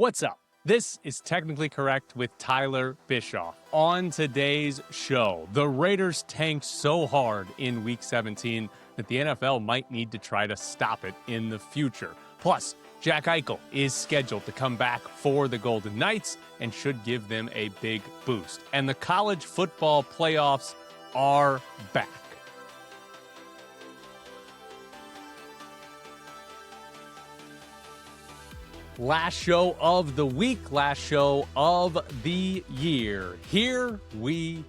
What's up? This is Technically Correct with Tyler Bischoff. On today's show, the Raiders tanked so hard in Week 17 that the NFL might need to try to stop it in the future. Plus, Jack Eichel is scheduled to come back for the Golden Knights and should give them a big boost. And the college football playoffs are back. Last show of the week, last show of the year. Here we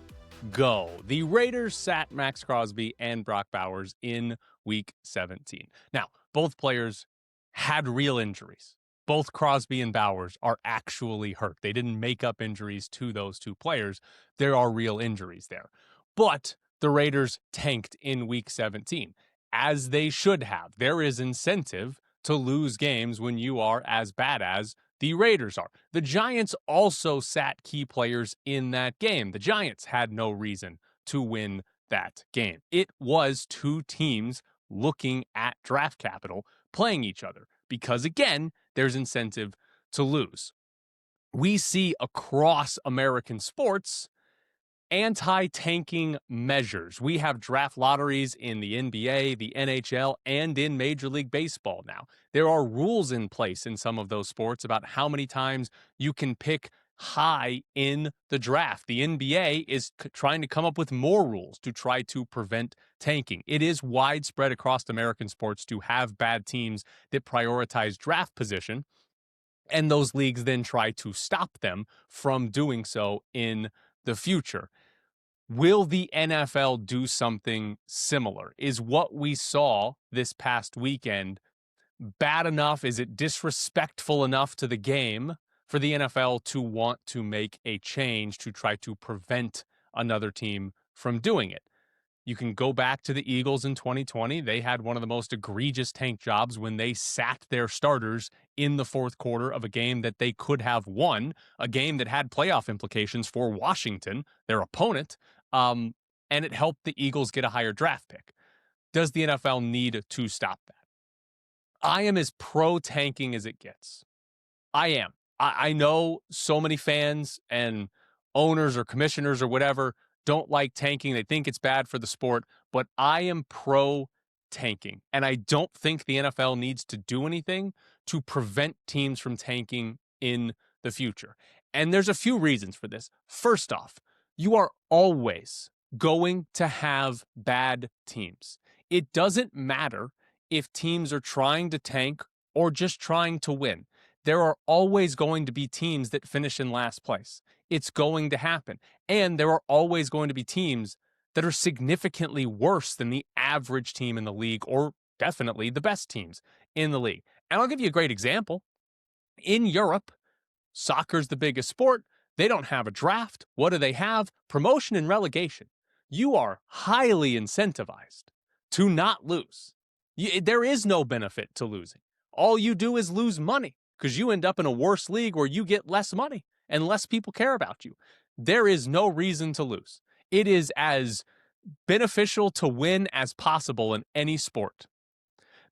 go. The Raiders sat Max Crosby and Brock Bowers in Week 17. Now, both players had real injuries. Both Crosby and Bowers are actually hurt. They didn't make up injuries to those two players. There are real injuries there. But the Raiders tanked in Week 17, as they should have. There is incentive to lose games when you are as bad as the Raiders are. The Giants also sat key players in that game. The Giants had no reason to win that game. It was two teams looking at draft capital playing each other because, again, there's incentive to lose. We see across American sports anti-tanking measures. We have draft lotteries in the NBA, the NHL, and in Major League Baseball now. There are rules in place in some of those sports about how many times you can pick high in the draft. The NBA is trying to come up with more rules to try to prevent tanking. It is widespread across American sports to have bad teams that prioritize draft position, and those leagues then try to stop them from doing so in the future. Will the NFL do something similar? Is what we saw this past weekend bad enough? Is it disrespectful enough to the game for the NFL to want to make a change to try to prevent another team from doing it? You can go back to the Eagles in 2020. They had one of the most egregious tank jobs when they sat their starters in the fourth quarter of a game that they could have won, a game that had playoff implications for Washington, their opponent, and it helped the Eagles get a higher draft pick. Does the NFL need to stop that? I am as pro-tanking as it gets. I am. I know so many fans and owners or commissioners or whatever don't like tanking. They think it's bad for the sport, but I am pro-tanking. And I don't think the NFL needs to do anything to prevent teams from tanking in the future. And there's a few reasons for this. First off, you are always going to have bad teams. It doesn't matter if teams are trying to tank or just trying to win. There are always going to be teams that finish in last place. It's going to happen. And there are always going to be teams that are significantly worse than the average team in the league, or definitely the best teams in the league. And I'll give you a great example. In Europe, soccer's the biggest sport. They don't have a draft. What do they have? Promotion and relegation. You are highly incentivized to not lose. There is no benefit to losing. All you do is lose money because you end up in a worse league where you get less money and less people care about you. There is no reason to lose. It is as beneficial to win as possible in any sport.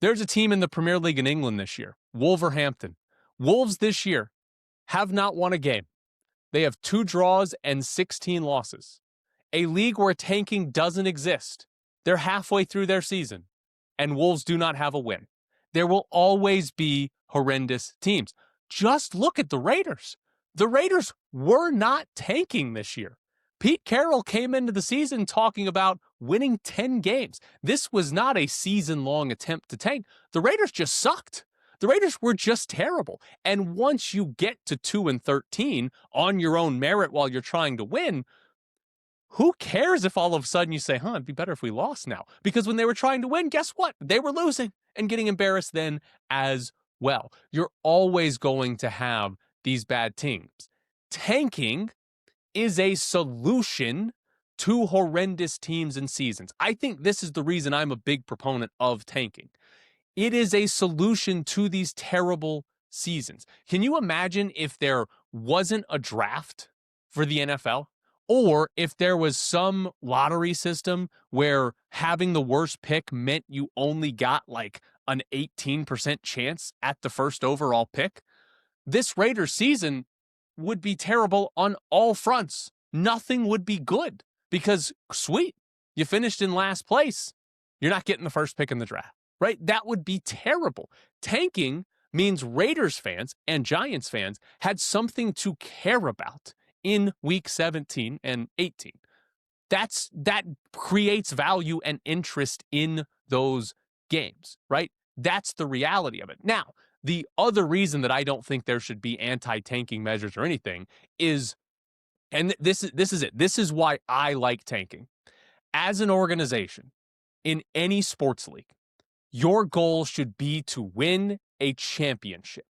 There's a team in the Premier League in England this year, Wolverhampton. Wolves this year have not won a game. They have 2 draws and 16 losses. A league where tanking doesn't exist. They're halfway through their season, and Wolves do not have a win. There will always be horrendous teams. Just look at the Raiders. The Raiders were not tanking this year. Pete Carroll came into the season talking about winning 10 games. This was not a season-long attempt to tank. The Raiders just sucked. The Raiders were just terrible. And once you get to 2-13 on your own merit while you're trying to win, who cares if all of a sudden you say, it'd be better if we lost now? Because when they were trying to win, guess what? They were losing and getting embarrassed then as well. You're always going to have these bad teams. Tanking is a solution to horrendous teams and seasons. I think this is the reason I'm a big proponent of tanking. It is a solution to these terrible seasons. Can you imagine if there wasn't a draft for the NFL? Or if there was some lottery system where having the worst pick meant you only got like an 18% chance at the first overall pick? this Raiders season would be terrible on all fronts. Nothing would be good because, sweet, you finished in last place. You're not getting the first pick in the draft, right? That would be terrible. Tanking means Raiders fans and Giants fans had something to care about in week 17 and 18. That creates value and interest in those games, right? That's the reality of it. Now, the other reason that I don't think there should be anti-tanking measures or anything is, and this is it. This is why I like tanking. As an organization in any sports league, your goal should be to win a championship.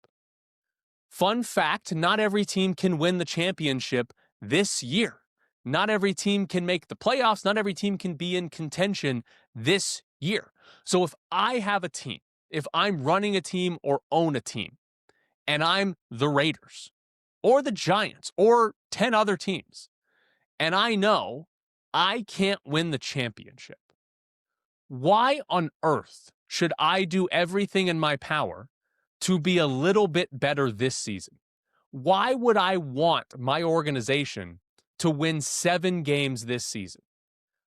Fun fact, not every team can win the championship this year. Not every team can make the playoffs. Not every team can be in contention this year. So if I have a team, if I'm running a team or own a team, and I'm the Raiders or the Giants or 10 other teams, and I know I can't win the championship, why on earth should I do everything in my power to be a little bit better this season? Why would I want my organization to win 7 games this season?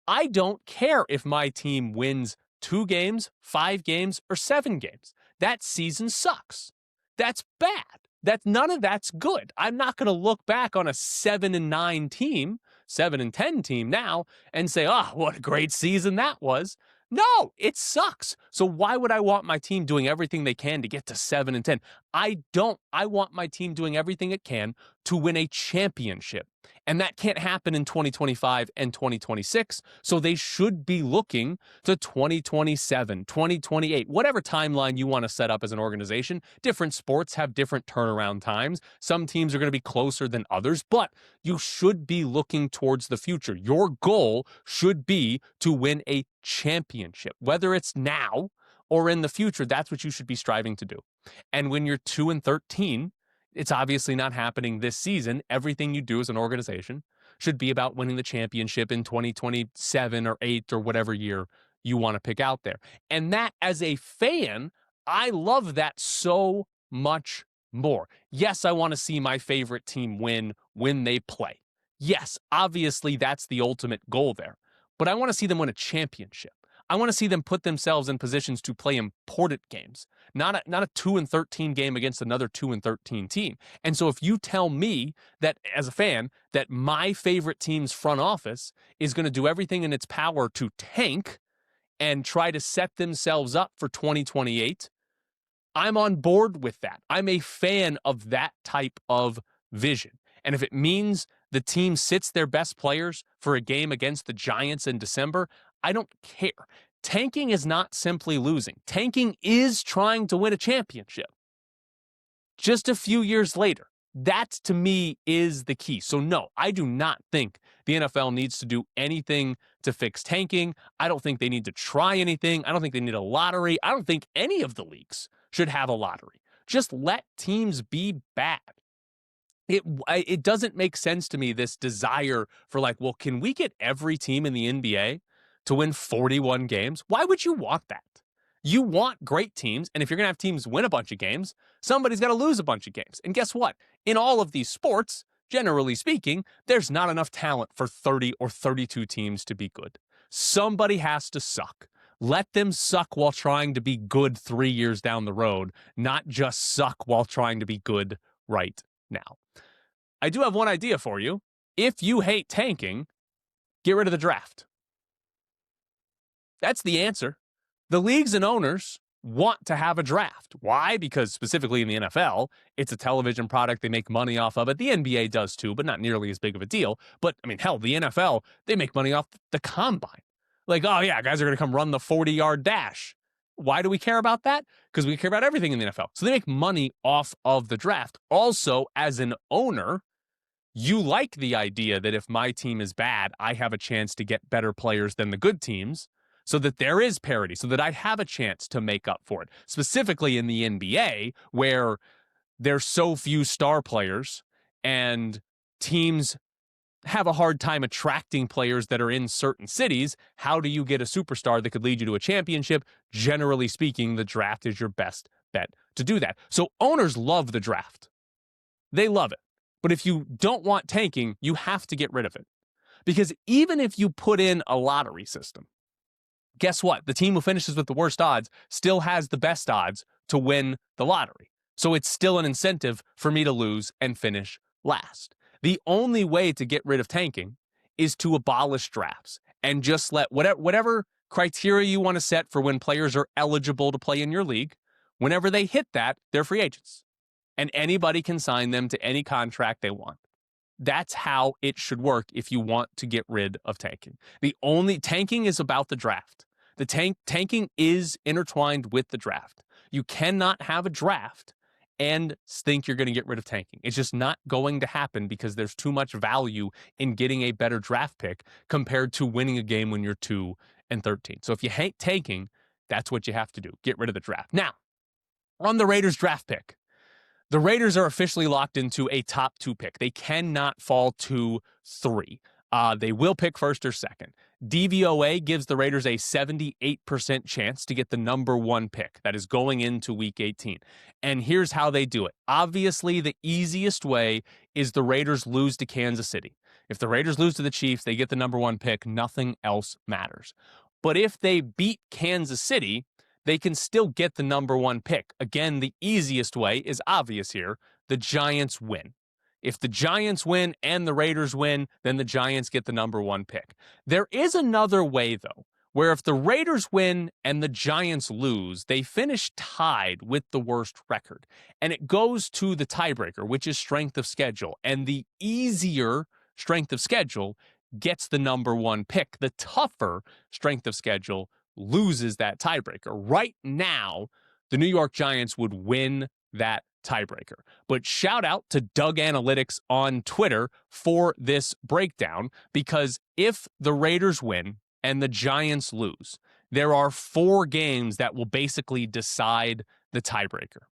I don't care if my team wins 2 games, 5 games, or 7 games. That season sucks. That's bad. None of that's good. I'm not going to look back on a 7-9 team, 7-10 team now, and say, oh, what a great season that was. No, it sucks. So why would I want my team doing everything they can to get to 7-10? I don't. I want my team doing everything it can to win a championship. And that can't happen in 2025 and 2026. So they should be looking to 2027, 2028, whatever timeline you want to set up as an organization. Different sports have different turnaround times. Some teams are going to be closer than others, but you should be looking towards the future. Your goal should be to win a championship, whether it's now or in the future. That's what you should be striving to do. And when you're 2-13, it's obviously not happening this season. Everything you do as an organization should be about winning the championship in 2027 or 8 or whatever year you want to pick out there. And that, as a fan, I love that so much more. Yes, I want to see my favorite team win when they play. Yes, obviously that's the ultimate goal there. But I want to see them win a championship. I want to see them put themselves in positions to play important games, not a 2-13 game against another 2-13 team. And so if you tell me that, as a fan, that my favorite team's front office is going to do everything in its power to tank and try to set themselves up for 2028, I'm on board with that. I'm a fan of that type of vision. And if it means the team sits their best players for a game against the Giants in December, I don't care. Tanking is not simply losing. Tanking is trying to win a championship. Just a few years later, that to me is the key. So no, I do not think the NFL needs to do anything to fix tanking. I don't think they need to try anything. I don't think they need a lottery. I don't think any of the leagues should have a lottery. Just let teams be bad. It doesn't make sense to me, this desire for like, well, can we get every team in the NBA to win 41 games? Why would you want that? You want great teams, and if you're going to have teams win a bunch of games, somebody's got to lose a bunch of games. And guess what? In all of these sports, generally speaking, there's not enough talent for 30 or 32 teams to be good. Somebody has to suck. Let them suck while trying to be good 3 years down the road, not just suck while trying to be good right now. I do have one idea for you. If you hate tanking, get rid of the draft. That's the answer. The leagues and owners want to have a draft. Why? Because specifically in the NFL, it's a television product. They make money off of it. The NBA does too, but not nearly as big of a deal. But I mean, hell, the NFL, they make money off the combine. Like, oh yeah, guys are going to come run the 40-yard dash. Why do we care about that? Because we care about everything in the NFL. So they make money off of the draft. Also, as an owner, you like the idea that if my team is bad, I have a chance to get better players than the good teams, so that there is parity, so that I have a chance to make up for it. Specifically in the NBA, where there's so few star players and teams have a hard time attracting players that are in certain cities. How do you get a superstar that could lead you to a championship? Generally speaking, the draft is your best bet to do that. So owners love the draft. they love it. But if you don't want tanking, you have to get rid of it. Because even if you put in a lottery system, guess what? The team who finishes with the worst odds still has the best odds to win the lottery. So it's still an incentive for me to lose and finish last. The only way to get rid of tanking is to abolish drafts and just let whatever criteria you want to set for when players are eligible to play in your league, whenever they hit that, they're free agents. And anybody can sign them to any contract they want. That's how it should work if you want to get rid of tanking. The only tanking is about the draft. The tanking is intertwined with the draft. You cannot have a draft and think you're going to get rid of tanking. It's just not going to happen because there's too much value in getting a better draft pick compared to winning a game when you're 2-13. So if you hate tanking, that's what you have to do. Get rid of the draft. Now, on the Raiders draft pick, the Raiders are officially locked into a top 2 pick. They cannot fall to 3. They will pick first or second. DVOA gives the Raiders a 78% chance to get the number 1 pick. That is going into week 18. And here's how they do it. Obviously, the easiest way is the Raiders lose to Kansas City. If the Raiders lose to the Chiefs, they get the number 1 pick. Nothing else matters. But if they beat Kansas City, they can still get the number 1 pick. Again, the easiest way is obvious here. The Giants win. If the Giants win and the Raiders win, then the Giants get the number 1 pick. There is another way, though, where if the Raiders win and the Giants lose, they finish tied with the worst record. And it goes to the tiebreaker, which is strength of schedule. And the easier strength of schedule gets the number 1 pick. The tougher strength of schedule loses that tiebreaker. Right now, the New York Giants would win that tiebreaker. But shout out to Doug Analytics on Twitter for this breakdown, because if the Raiders win and the Giants lose, there are 4 games that will basically decide the tiebreaker.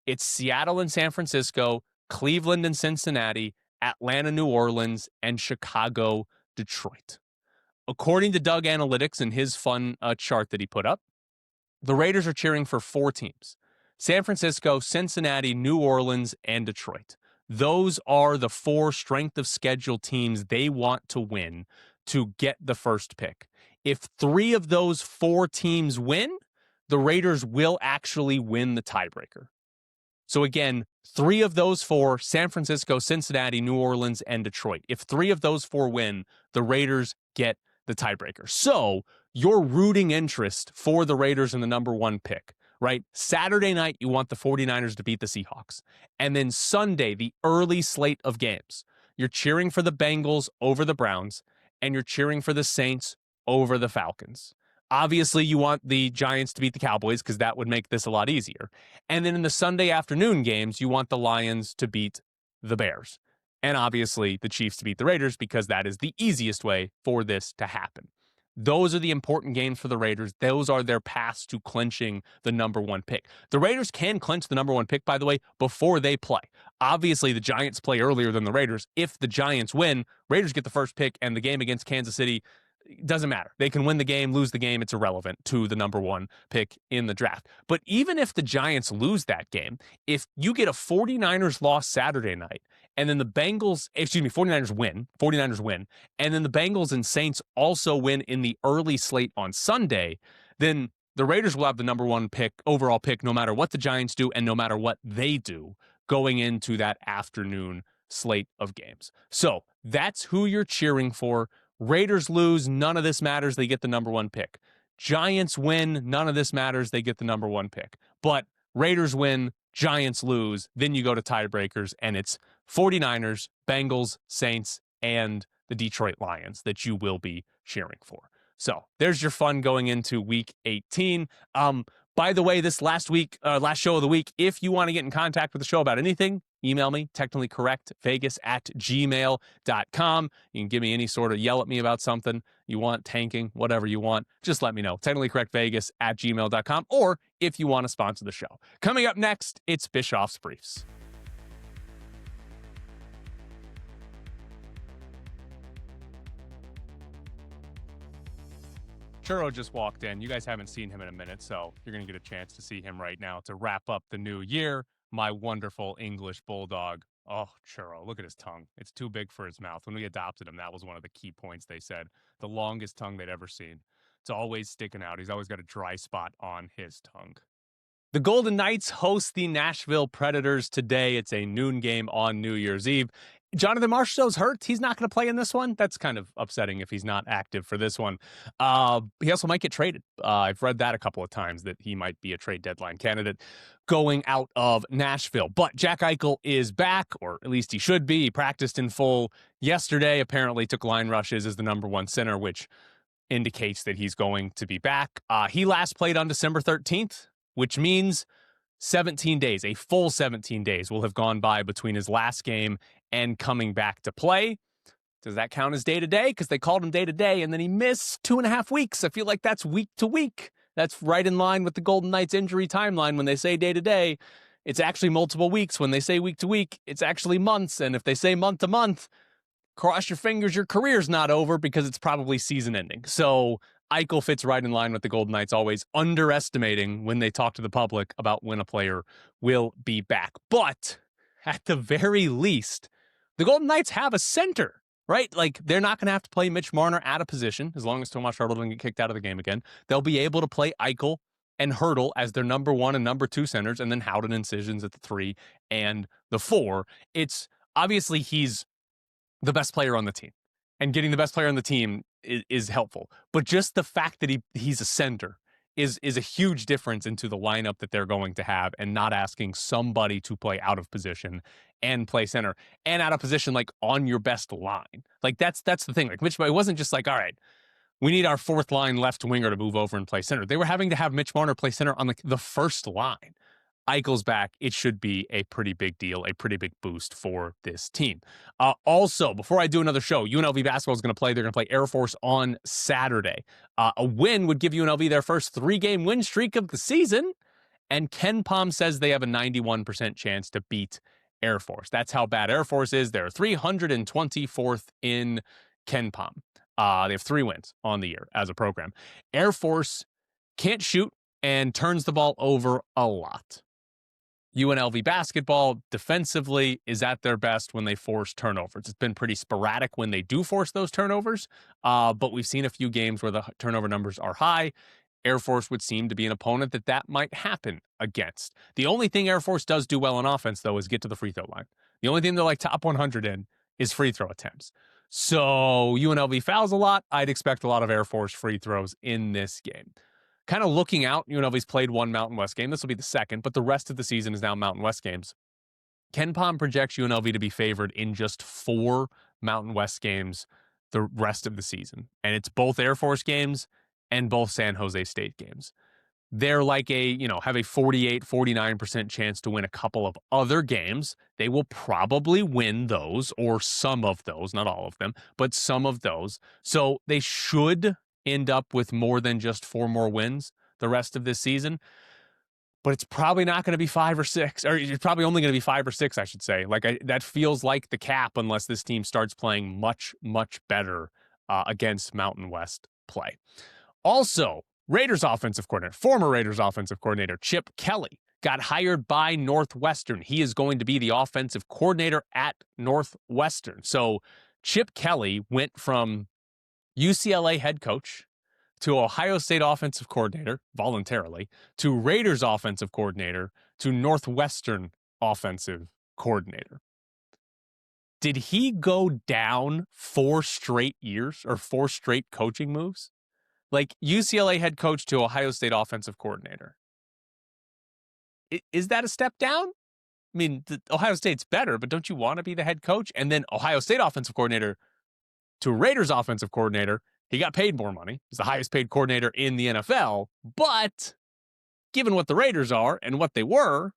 It's Seattle and San Francisco, Cleveland and Cincinnati, Atlanta, New Orleans, and Chicago, Detroit. According to Doug Analytics and his fun chart that he put up, the Raiders are cheering for 4 teams: San Francisco, Cincinnati, New Orleans, and Detroit. Those are the 4 strength of schedule teams they want to win to get the first pick. If 3 of those 4 teams win, the Raiders will actually win the tiebreaker. So again, 3 of those 4, San Francisco, Cincinnati, New Orleans, and Detroit. If 3 of those 4 win, the Raiders get the tiebreaker. So your rooting interest for the Raiders in the number 1 pick, right? Saturday night, you want the 49ers to beat the Seahawks. And then Sunday, the early slate of games, you're cheering for the Bengals over the Browns, and you're cheering for the Saints over the Falcons. Obviously, you want the Giants to beat the Cowboys because that would make this a lot easier. And then in the Sunday afternoon games, you want the Lions to beat the Bears. And obviously, the Chiefs to beat the Raiders because that is the easiest way for this to happen. Those are the important games for the Raiders. Those are their paths to clinching the number 1 pick. The Raiders can clinch the number 1 pick, by the way, before they play. Obviously, the Giants play earlier than the Raiders. If the Giants win, Raiders get the first pick, and the game against Kansas City, it doesn't matter. They can win the game, lose the game. It's irrelevant to the number 1 pick in the draft. But even if the Giants lose that game, if you get a 49ers loss Saturday night, and then the 49ers win, and then the Bengals and Saints also win in the early slate on Sunday, then the Raiders will have the number 1 pick, overall pick, no matter what the Giants do and no matter what they do going into that afternoon slate of games. So that's who you're cheering for. Raiders lose, none of this matters. They get the number 1 pick. Giants win, none of this matters. They get the number 1 pick. But Raiders win, Giants lose, then you go to tiebreakers, and it's 49ers, Bengals, Saints, and the Detroit Lions that you will be cheering for. So there's your fun going into week 18. By the way, this last show of the week, if you want to get in contact with the show about anything, email me, technicallycorrectvegas@gmail.com. You can give me any sort of yell at me about something you want, tanking, whatever you want. Just let me know. technicallycorrectvegas@gmail.com, or if you want to sponsor the show. Coming up next, it's Bischoff's Briefs. Churro just walked in. You guys haven't seen him in a minute, so you're going to get a chance to see him right now to wrap up the new year. My wonderful English bulldog, Oh, churro. Look at his tongue. It's too big for his mouth. When we adopted him, that was one of the key points they said. The longest tongue they'd ever seen. It's always sticking out. He's always got a dry spot on his tongue. The Golden Knights host the Nashville Predators today. It's a noon game on New Year's Eve. Jonathan Marchessault's hurt. He's not going to play in this one. That's kind of upsetting if he's not active for this one. He also might get traded. I've read that a couple of times that he might be a trade deadline candidate going out of Nashville. But Jack Eichel is back, or at least he should be. He practiced in full yesterday. Apparently took line rushes as the number one center, which indicates that he's going to be back. He last played on December 13th, which means 17 days, a full 17 days will have gone by between his last game and coming back to play. Does that count as day-to-day? Because they called him day-to-day, and then he missed 2.5 weeks. I feel like that's week-to-week. That's right in line with the Golden Knights injury timeline. When they say day-to-day, it's actually multiple weeks. When they say week-to-week, it's actually months. And if they say month-to-month, cross your fingers, your career's not over because it's probably season-ending. So Eichel fits right in line with the Golden Knights, always underestimating when they talk to the public about when a player will be back. But at the very least, the Golden Knights have a center, right? Like, they're not going to have to play Mitch Marner out of position as long as Tomas Hertl doesn't get kicked out of the game again. They'll be able to play Eichel and Hertl as their number one and number two centers, and then Howden and Sissons at the 3 and the 4. It's obviously he's the best player on the team, and getting the best player on the team is helpful. But just the fact that he's a center is a huge difference into the lineup that they're going to have, and not asking somebody to play out of position and play center and out of position, like on your best line. Like that's the thing. Like Mitch, it wasn't just like, all right, we need our fourth line left winger to move over and play center. They were having to have Mitch Marner play center on like the first line. Eichel's back. It should be a pretty big deal, a pretty big boost for this team. Also, before I do another show, UNLV basketball is going to play. They're going to play Air Force on Saturday. A win would give UNLV their first 3-game win streak of the season, and Ken Pom says they have a 91% chance to beat Air Force. That's how bad Air Force is. They're 324th in Ken Pom. They have 3 wins on the year as a program. Air Force can't shoot and turns the ball over a lot. UNLV basketball defensively is at their best when they force turnovers. It's been pretty sporadic when they do force those turnovers, but we've seen a few games where the turnover numbers are high. Air Force would seem to be an opponent that might happen against. The only thing Air Force does do well on offense, though, is get to the free throw line. The only thing they're like top 100 in is free throw attempts. So UNLV fouls a lot. I'd expect a lot of Air Force free throws in this game. Kind of looking out, UNLV's played one Mountain West game. This will be the second, but the rest of the season is now Mountain West games. Ken Pom projects UNLV to be favored in just 4 Mountain West games the rest of the season. And it's both Air Force games and both San Jose State games. They're like have a 48, 49% chance to win a couple of other games. They will probably win those, or some of those, not all of them, but some of those. So they should end up with more than just 4 more wins the rest of this season. But it's probably not going to be 5 or 6, or it's probably only going to be 5 or 6, I should say. That feels like the cap unless this team starts playing much, much better against Mountain West play. Also, former Raiders offensive coordinator, Chip Kelly, got hired by Northwestern. He is going to be the offensive coordinator at Northwestern. So Chip Kelly went from UCLA head coach to Ohio State offensive coordinator voluntarily, to Raiders offensive coordinator, to Northwestern offensive coordinator. Did he go down 4 straight years or 4 straight coaching moves? Like UCLA head coach to Ohio State offensive coordinator. Is that a step down? I mean, Ohio State's better, but don't you want to be the head coach? And then Ohio State offensive coordinator to Raiders offensive coordinator. He got paid more money. He's the highest paid coordinator in the NFL. But given what the Raiders are and what they were,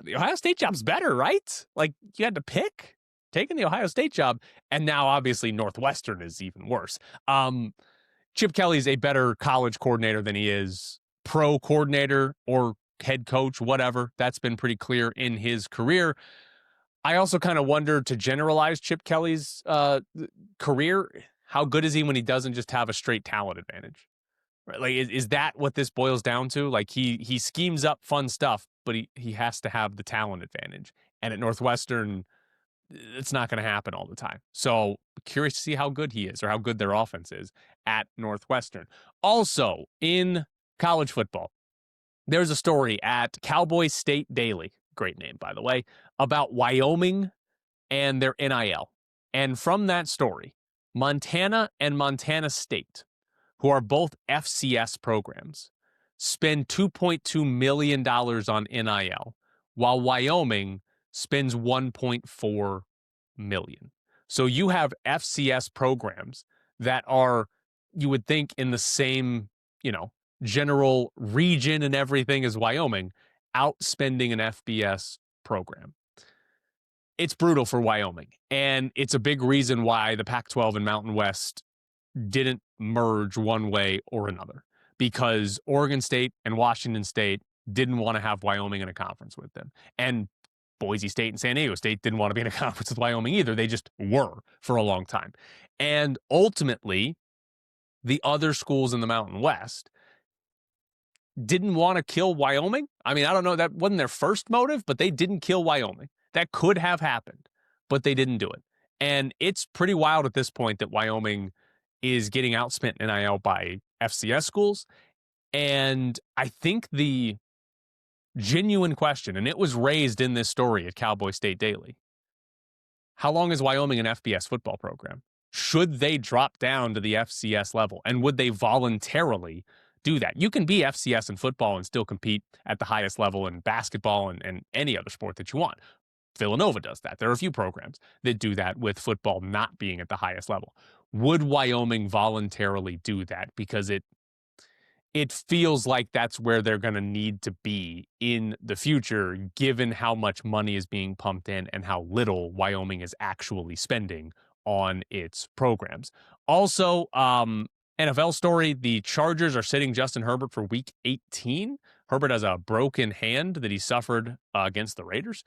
the Ohio State job's better, right? Like, you had to pick taking the Ohio State job. And now, obviously, Northwestern is even worse. Chip Kelly's a better college coordinator than he is pro coordinator or head coach, whatever. That's been pretty clear in his career. I also kind of wonder, to generalize Chip Kelly's career, how good is he when he doesn't just have a straight talent advantage? Right? Like, is that what this boils down to? Like, he schemes up fun stuff, but he has to have the talent advantage. And at Northwestern, it's not going to happen all the time. So curious to see how good he is or how good their offense is at Northwestern. Also, in college football, there's a story at Cowboy State Daily, great name, by the way, about Wyoming and their NIL. And from that story, Montana and Montana State, who are both FCS programs, spend $2.2 million on NIL, while Wyoming spends $1.4 million. So you have FCS programs that are, you would think, in the same, general region and everything as Wyoming, outspending an FBS program. It's brutal for Wyoming, and it's a big reason why the Pac-12 and Mountain West didn't merge one way or another, because Oregon State and Washington State didn't want to have Wyoming in a conference with them. And Boise State and San Diego State didn't want to be in a conference with Wyoming either. They just were for a long time. And ultimately, the other schools in the Mountain West didn't want to kill Wyoming. I mean, I don't know, that wasn't their first motive, but they didn't kill Wyoming. That could have happened, but they didn't do it. And it's pretty wild at this point that Wyoming is getting outspent in NIL by FCS schools. And I think the genuine question, and it was raised in this story at Cowboy State Daily, how long is Wyoming an FBS football program? Should they drop down to the FCS level? And would they voluntarily do that? You can be FCS in football and still compete at the highest level in basketball and any other sport that you want. Villanova does that. There are a few programs that do that with football not being at the highest level. Would Wyoming voluntarily do that? Because it feels like that's where they're going to need to be in the future, given how much money is being pumped in and how little Wyoming is actually spending on its programs. Also, NFL story, the Chargers are sitting Justin Herbert for week 18. Herbert has a broken hand that he suffered against the Raiders,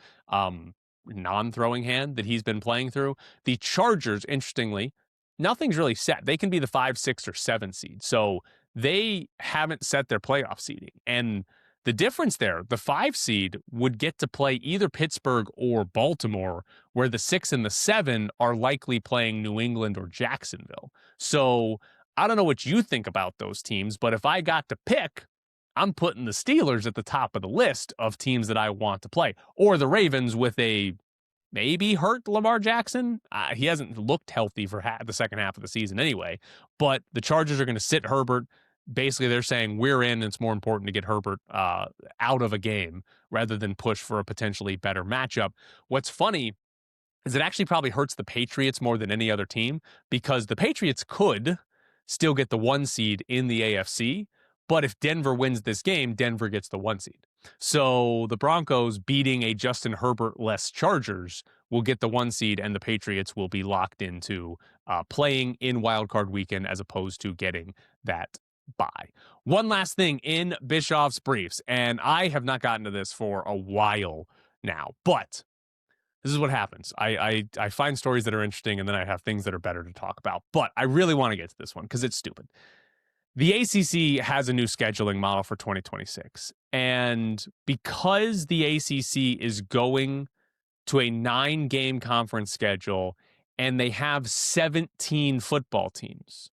non-throwing hand that he's been playing through. The Chargers, interestingly, nothing's really set. They can be the 5, 6, or 7 seed. So they haven't set their playoff seeding. And the difference there, the 5 seed would get to play either Pittsburgh or Baltimore, where the 6 and the 7 are likely playing New England or Jacksonville. So I don't know what you think about those teams, but if I got to pick, I'm putting the Steelers at the top of the list of teams that I want to play, or the Ravens with a maybe hurt Lamar Jackson. He hasn't looked healthy for the second half of the season anyway, but the Chargers are going to sit Herbert. Basically, they're saying we're in, and it's more important to get Herbert out of a game rather than push for a potentially better matchup. What's funny is it actually probably hurts the Patriots more than any other team, because the Patriots could still get the 1 seed in the AFC, but if Denver wins this game, Denver gets the 1 seed. So the Broncos beating a Justin Herbert-less Chargers will get the 1 seed, and the Patriots will be locked into playing in wildcard weekend as opposed to getting that bye. One last thing in Bischoff's briefs, and I have not gotten to this for a while now, but this is what happens. I find stories that are interesting, and then I have things that are better to talk about. But I really want to get to this one because it's stupid. The ACC has a new scheduling model for 2026. And because the ACC is going to a 9-game conference schedule and they have 17 football teams,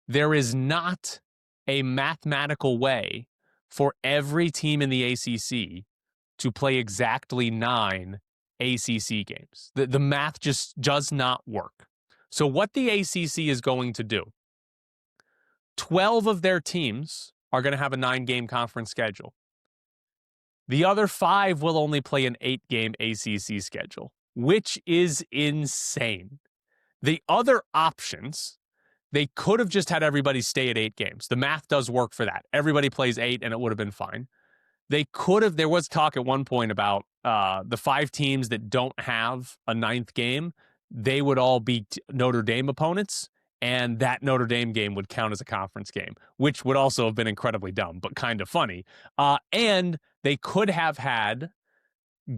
there is not a mathematical way for every team in the ACC to play exactly 9 ACC games. The math just does not work. So what the ACC is going to do, 12 of their teams are going to have a 9-game conference schedule. The other 5 will only play an 8-game ACC schedule, which is insane. The other options, they could have just had everybody stay at 8 games. The math does work for that. Everybody plays 8 and it would have been fine. They could have, there was talk at one point about the 5 teams that don't have a 9th game, they would all beat Notre Dame opponents, and that Notre Dame game would count as a conference game, which would also have been incredibly dumb, but kind of funny. And they could have had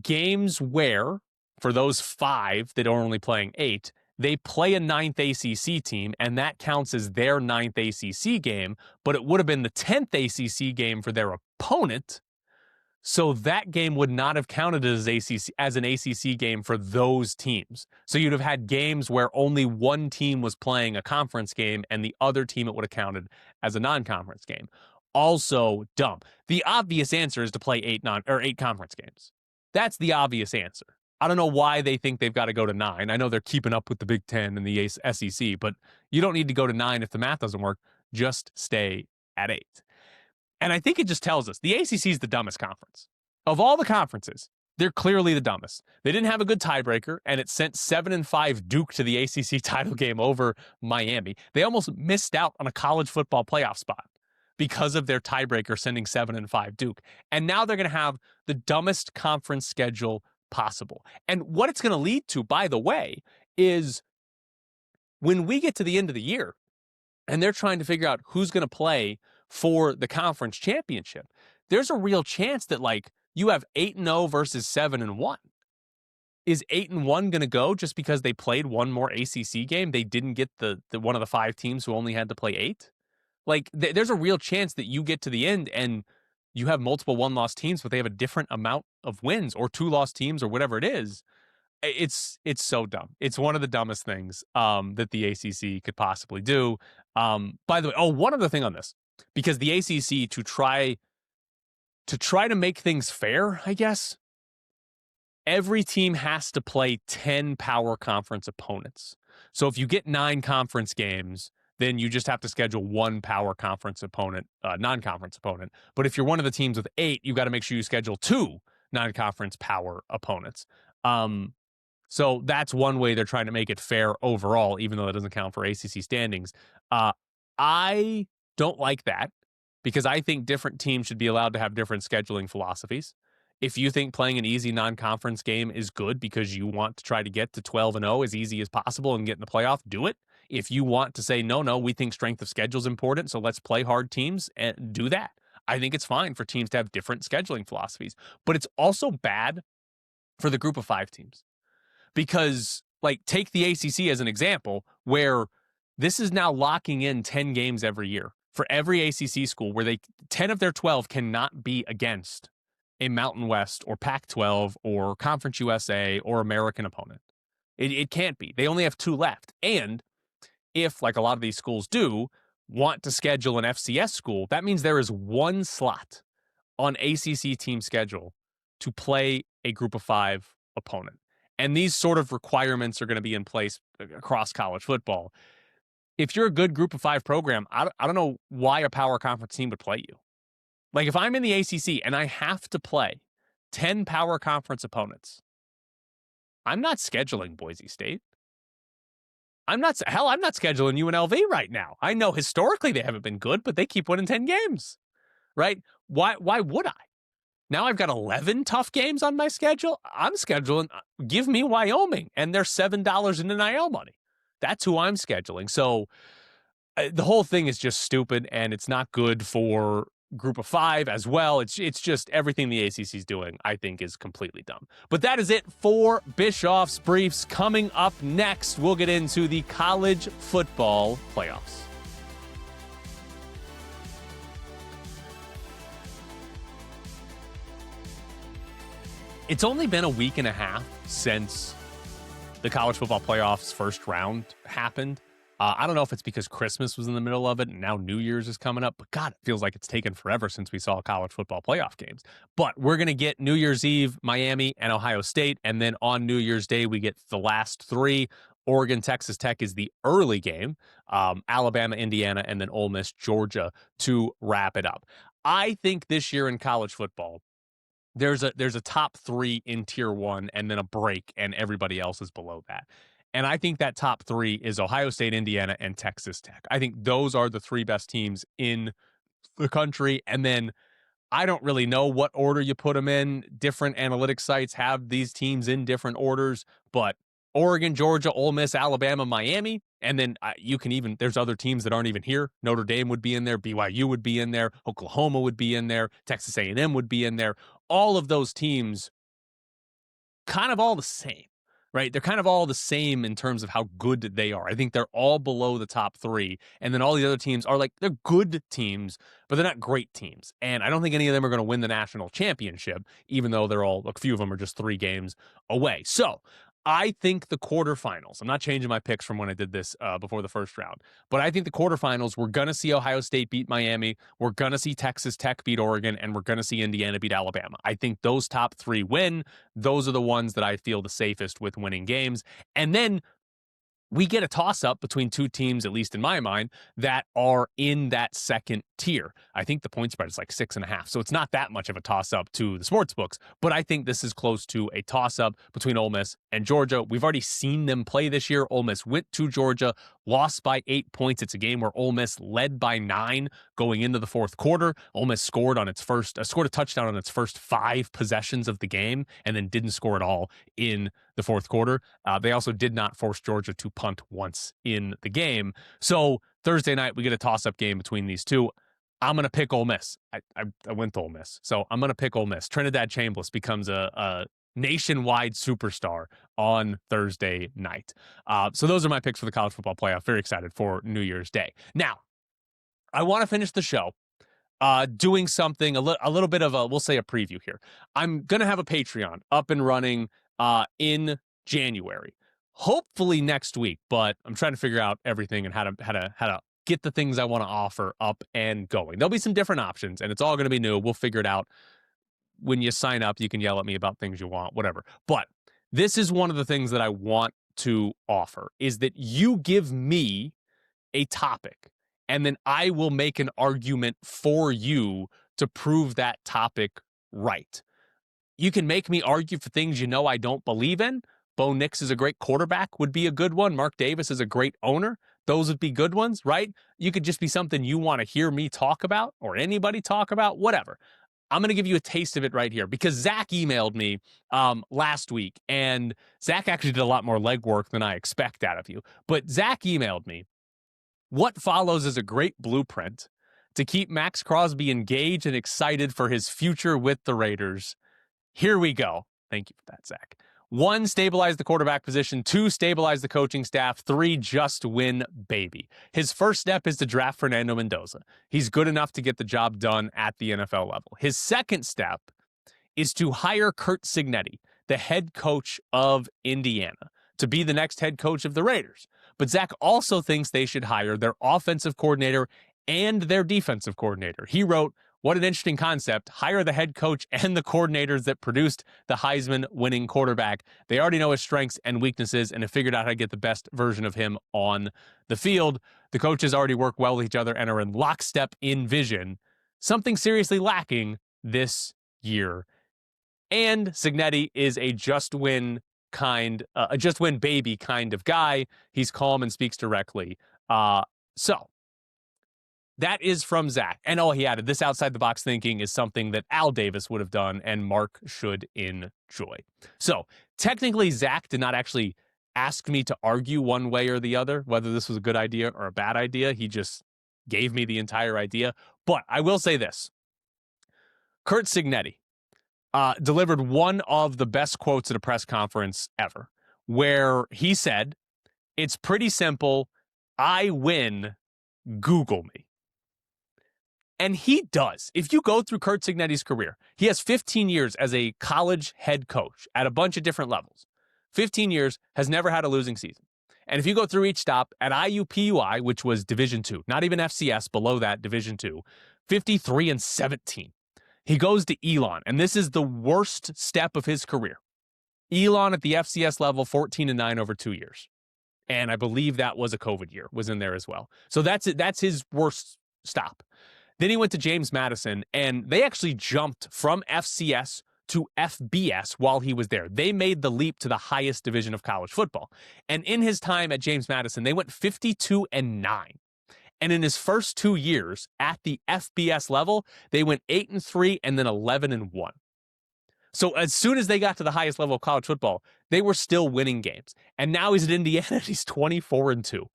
games where, for those 5 that are only playing 8, they play a 9th ACC team, and that counts as their 9th ACC game, but it would have been the 10th ACC game for their opponent, So that game would not have counted as an ACC game for those teams. So you'd have had games where only one team was playing a conference game and the other team it would have counted as a non-conference game. Also dumb. The obvious answer is to play eight conference games. That's the obvious answer. I don't know why they think they've got to go to 9. I know they're keeping up with the Big Ten and the SEC, but you don't need to go to 9 if the math doesn't work. Just stay at 8. And I think it just tells us the ACC is the dumbest conference. Of all the conferences, they're clearly the dumbest. They didn't have a good tiebreaker, and it sent 7-5 Duke to the ACC title game over Miami. They almost missed out on a college football playoff spot because of their tiebreaker sending 7-5 Duke. And now they're going to have the dumbest conference schedule possible. And what it's going to lead to, by the way, is when we get to the end of the year and they're trying to figure out who's going to play for the conference championship, there's a real chance that like you have 8-0 versus 7-1. Is 8-1 going to go just because they played one more ACC game? They didn't get the one of the 5 teams who only had to play 8. Like there's a real chance that you get to the end and you have multiple 1-loss teams, but they have a different amount of wins, or 2-loss teams, or whatever it is. It's so dumb. It's one of the dumbest things that the ACC could possibly do. By the way, one other thing on this, because the ACC to try to make things fair, I guess, every team has to play 10 power conference opponents. So if you get 9 conference games, then you just have to schedule 1 power conference opponent, non-conference opponent. But if you're one of the teams with 8, you've got to make sure you schedule 2 non-conference power opponents. So that's one way they're trying to make it fair overall, even though that doesn't count for ACC standings. I don't like that because I think different teams should be allowed to have different scheduling philosophies. If you think playing an easy non-conference game is good because you want to try to get to 12-0 as easy as possible and get in the playoff, do it. If you want to say, no, we think strength of schedule is important, so let's play hard teams, and do that. I think it's fine for teams to have different scheduling philosophies. But it's also bad for the group of 5 teams. Because, like, take the ACC as an example, where this is now locking in 10 games every year for every ACC school, where 10 of their 12 cannot be against a Mountain West or Pac-12 or Conference USA or American opponent. It can't be. They only have 2 left. And if, like a lot of these schools do, want to schedule an FCS school, that means there is 1 slot on ACC team schedule to play a group of 5 opponent. And these sort of requirements are going to be in place across college football. If you're a good group of 5 program, I don't know why a power conference team would play you. Like if I'm in the ACC and I have to play 10 power conference opponents, I'm not scheduling Boise State. I'm not scheduling UNLV right now. I know historically they haven't been good, but they keep winning 10 games, right? Why would I? Now I've got 11 tough games on my schedule. I'm scheduling, give me Wyoming, and they're $7 in NIL money. That's who I'm scheduling. So the whole thing is just stupid, and it's not good for group of 5 as well. It's just everything the ACC is doing, I think, is completely dumb. But that is it for Bischoff's Briefs. Coming up next, we'll get into the college football playoffs. It's only been a week and a half since the college football playoffs first round happened. I don't know if it's because Christmas was in the middle of it and now New Year's is coming up, but God, it feels like it's taken forever since we saw college football playoff games. But we're going to get New Year's Eve, Miami and Ohio State, and then on New Year's Day, we get the last 3. Oregon, Texas Tech is the early game, Alabama, Indiana, and then Ole Miss, Georgia to wrap it up. I think this year in college football, there's a top 3 in tier 1 and then a break, and everybody else is below that. And I think that top 3 is Ohio State, Indiana, and Texas Tech. I think those are the 3 best teams in the country. And then I don't really know what order you put them in. Different analytics sites have these teams in different orders, but Oregon, Georgia, Ole Miss, Alabama, Miami. And then there's other teams that aren't even here. Notre Dame would be in there. BYU would be in there. Oklahoma would be in there. Texas A&M would be in there. All of those teams kind of all the same. right? They're kind of all the same in terms of how good they are. I think they're all below the top 3. And then all the other teams are like, they're good teams, but they're not great teams. And I don't think any of them are going to win the national championship, even though a few of them are just 3 games away. So I think the quarterfinals, I'm not changing my picks from when I did this before the first round, but I think the quarterfinals, we're going to see Ohio State beat Miami, we're going to see Texas Tech beat Oregon, and we're going to see Indiana beat Alabama. I think those top 3 win. Those are the ones that I feel the safest with winning games. And then we get a toss-up between 2 teams, at least in my mind, that are in that second tier. I think the point spread is like 6.5, so it's not that much of a toss-up to the sports books, but I think this is close to a toss-up between Ole Miss and Georgia. We've already seen them play this year. Ole Miss went to Georgia, lost by 8 points. It's a game where Ole Miss led by 9 going into the fourth quarter. Ole Miss scored a touchdown on its first 5 possessions of the game, and then didn't score at all in the fourth quarter. They also did not force Georgia to punt once in the game. So Thursday night, we get a toss-up game between these two. I'm going to pick Ole Miss. I went to Ole Miss, so I'm going to pick Ole Miss. Trinidad Chambliss becomes a nationwide superstar on Thursday night. So those are my picks for the college football playoff. Very excited for New Year's Day. Now, I want to finish the show doing something, a little bit of we'll say a preview here. I'm going to have a Patreon up and running in January, hopefully next week, but I'm trying to figure out everything and how to get the things I want to offer up and going. There'll be some different options, and it's all going to be new. We'll figure it out. When you sign up, you can yell at me about things you want, whatever. But this is one of the things that I want to offer, is that you give me a topic, and then I will make an argument for you to prove that topic right. You can make me argue for things I don't believe in. Bo Nix is a great quarterback, would be a good one. Mark Davis is a great owner. Those would be good ones, right? You could just be something you want to hear me talk about or anybody talk about, whatever. I'm going to give you a taste of it right here because Zach emailed me last week, and Zach actually did a lot more legwork than I expect out of you. But Zach emailed me. What follows is a great blueprint to keep Max Crosby engaged and excited for his future with the Raiders. Here we go. Thank you for that, Zach. 1, stabilize the quarterback position. 2, stabilize the coaching staff. 3, just win, baby. His first step is to draft Fernando Mendoza. He's good enough to get the job done at the NFL level. His second step is to hire Curt Cignetti, the head coach of Indiana, to be the next head coach of the Raiders. But Zach also thinks they should hire their offensive coordinator and their defensive coordinator. He wrote, what an interesting concept. Hire the head coach and the coordinators that produced the Heisman-winning quarterback. They already know his strengths and weaknesses and have figured out how to get the best version of him on the field. The coaches already work well with each other and are in lockstep in vision. Something seriously lacking this year. And Cignetti is a just win baby kind of guy. He's calm and speaks directly. So that is from Zach. And he added, this outside the box thinking is something that Al Davis would have done and Mark should enjoy. So technically, Zach did not actually ask me to argue one way or the other, whether this was a good idea or a bad idea. He just gave me the entire idea. But I will say this. Curt Cignetti delivered one of the best quotes at a press conference ever, where he said, it's pretty simple. I win. Google me. And he does. If you go through Curt Cignetti's career, he has 15 years as a college head coach at a bunch of different levels. 15 years, has never had a losing season. And if you go through each stop at IUPUI, which was Division II, not even FCS, below that, Division II, 53-17. He goes to Elon, and this is the worst step of his career. Elon at the FCS level, 14-9 over 2 years. And I believe that was a COVID year, was in there as well. So that's it. That's his worst stop. Then he went to James Madison, and they actually jumped from FCS to FBS while he was there. They made the leap to the highest division of college football. And in his time at James Madison, they went 52-9. And in his first 2 years at the FBS level, they went 8-3 and then 11-1. So as soon as they got to the highest level of college football, they were still winning games. And now he's at Indiana and he's 24-2.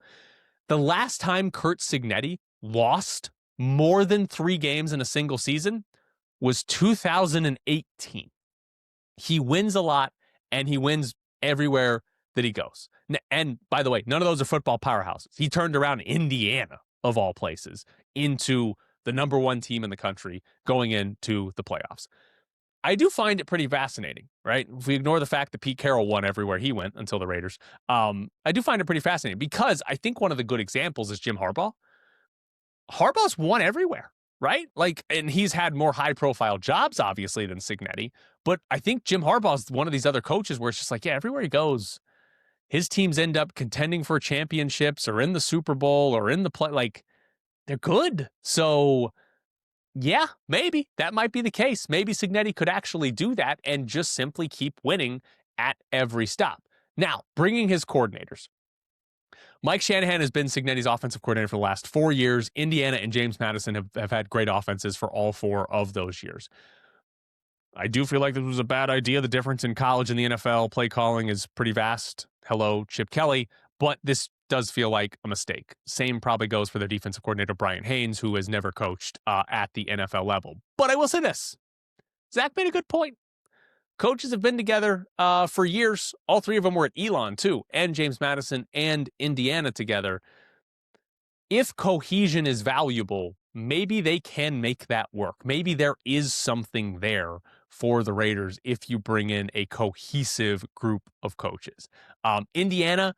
The last time Curt Cignetti lost more than 3 games in a single season was 2018. He wins a lot, and he wins everywhere that he goes. And by the way, none of those are football powerhouses. He turned around Indiana, of all places, into the number one team in the country going into the playoffs. I do find it pretty fascinating, right? If we ignore the fact that Pete Carroll won everywhere he went until the Raiders, I do find it pretty fascinating because I think one of the good examples is Jim Harbaugh. Harbaugh's won everywhere, right? Like, and he's had more high-profile jobs, obviously, than Cignetti. But I think Jim Harbaugh's one of these other coaches where it's just like, yeah, everywhere he goes, his teams end up contending for championships or in the Super Bowl or in the play. Like, they're good. So, yeah, maybe that might be the case. Maybe Cignetti could actually do that and just simply keep winning at every stop. Now, bringing his coordinators. Mike Shanahan has been Cignetti's offensive coordinator for the last 4 years. Indiana and James Madison have had great offenses for all 4 of those years. I do feel like this was a bad idea. The difference in college and the NFL play calling is pretty vast. Hello, Chip Kelly. But this does feel like a mistake. Same probably goes for their defensive coordinator, Brian Haynes, who has never coached at the NFL level. But I will say this. Zach made a good point. Coaches have been together for years. All 3 of them were at Elon, too, and James Madison and Indiana together. If cohesion is valuable, maybe they can make that work. Maybe there is something there for the Raiders if you bring in a cohesive group of coaches. Indiana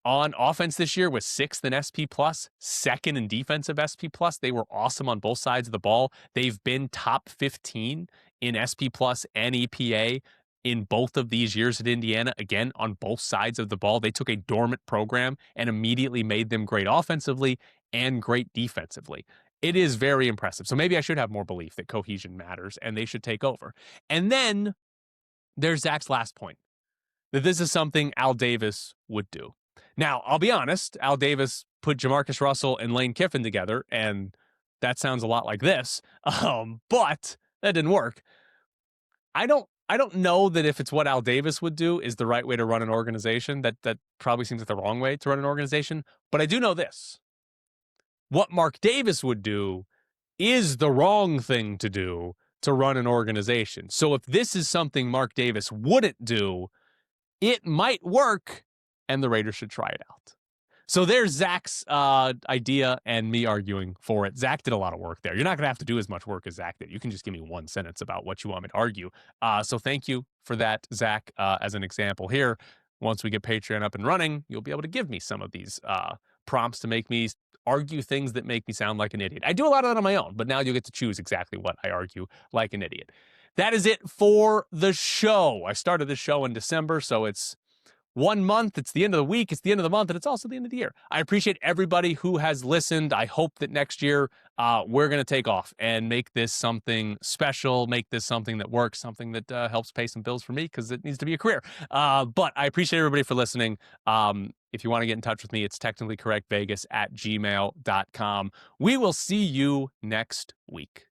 on offense this year was 6th in SP+, 2nd in defensive SP+. They were awesome on both sides of the ball. They've been top 15 in SP+ and EPA in both of these years at Indiana, again, on both sides of the ball. They took a dormant program and immediately made them great offensively and great defensively. It is very impressive. So maybe I should have more belief that cohesion matters and they should take over. And then there's Zach's last point, that this is something Al Davis would do. Now, I'll be honest, Al Davis put Jamarcus Russell and Lane Kiffin together, and that sounds a lot like this, but that didn't work. I don't know that if it's what Al Davis would do is the right way to run an organization. That probably seems like the wrong way to run an organization, but I do know this. What Mark Davis would do is the wrong thing to do to run an organization. So if this is something Mark Davis wouldn't do, it might work, and the Raiders should try it out. So there's Zach's idea and me arguing for it. Zach did a lot of work there. You're not going to have to do as much work as Zach did. You can just give me one sentence about what you want me to argue. So thank you for that, Zach, as an example here. Once we get Patreon up and running, you'll be able to give me some of these prompts to make me argue things that make me sound like an idiot. I do a lot of that on my own, but now you'll get to choose exactly what I argue like an idiot. That is it for the show. I started this show in December, so it's 1 month, it's the end of the week, it's the end of the month, and it's also the end of the year. I appreciate everybody who has listened. I hope that next year we're going to take off and make this something special, make this something that works, something that helps pay some bills for me because it needs to be a career. But I appreciate everybody for listening. If you want to get in touch with me, it's technicallycorrectvegas@gmail.com. We will see you next week.